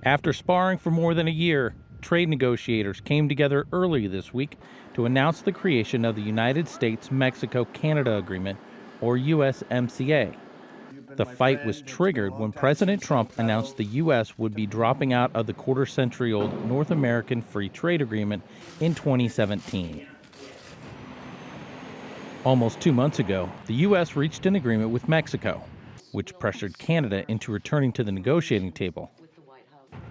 After sparring for more than a year, trade negotiators came together early this week to announce the creation of the United States-Mexico-Canada Agreement, or USMCA. The fight was triggered when President Trump announced the U.S. would be dropping out of the quarter-century-old North American Free Trade Agreement in 2017. Almost 2 months ago, the U.S. reached an agreement with Mexico, which pressured Canada into returning to the negotiating table.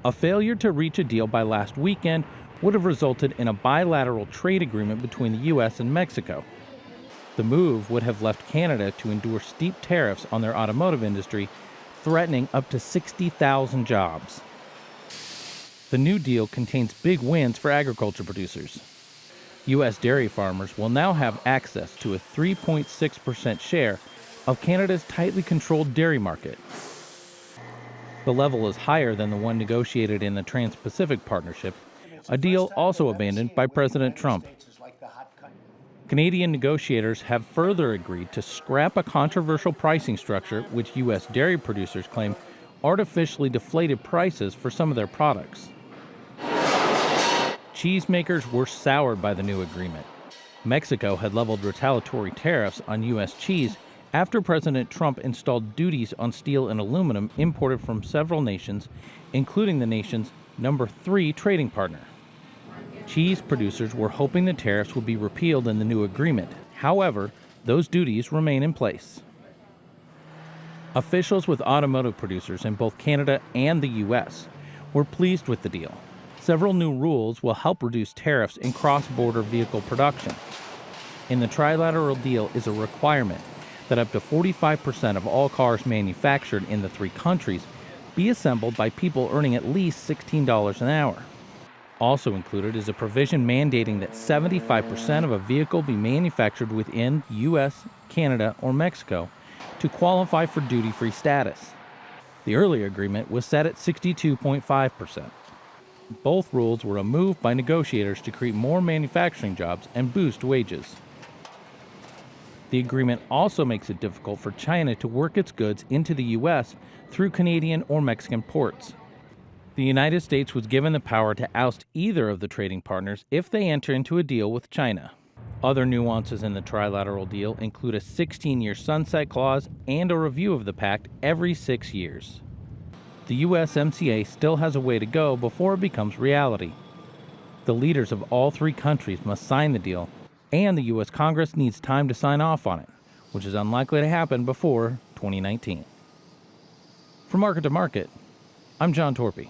A failure to reach a deal by last weekend would have resulted in a bilateral trade agreement between the U.S. and Mexico. The move would have left Canada to endure steep tariffs on their automotive industry, threatening up to 60,000 jobs. The new deal contains big wins for agriculture producers. U.S. dairy farmers will now have access to a 3.6% share of Canada's tightly controlled dairy market. The level is higher than the one negotiated in the Trans-Pacific Partnership, a deal also abandoned by President Trump. Canadian negotiators have further agreed to scrap a controversial pricing structure which U.S. dairy producers claim artificially deflated prices for some of their products. Cheesemakers were soured by the new agreement. Mexico had leveled retaliatory tariffs on U.S. cheese after President Trump installed duties on steel and aluminum imported from several nations, including the nation's number 3 trading partner. Cheese producers were hoping the tariffs would be repealed in the new agreement. However, those duties remain in place. Officials with automotive producers in both Canada and the U.S. were pleased with the deal. Several new rules will help reduce tariffs in cross-border vehicle production. In the trilateral deal is a requirement that up to 45% of all cars manufactured in the 3 countries be assembled by people earning at least $16 an hour. Also included is a provision mandating that 75% of a vehicle be manufactured within the U.S., Canada, or Mexico to qualify for duty-free status. The earlier agreement was set at 62.5%. Both rules were a move by negotiators to create more manufacturing jobs and boost wages. The agreement also makes it difficult for China to work its goods into the U.S. through Canadian or Mexican ports. The United States was given the power to oust either of the trading partners if they enter into a deal with China. Other nuances in the trilateral deal include a 16-year sunset clause and a review of the pact every 6 years. The USMCA still has a way to go before it becomes reality. The leaders of all 3 countries must sign the deal, and the U.S. Congress needs time to sign off on it, which is unlikely to happen before 2019. From Market to Market, I'm John Torpy.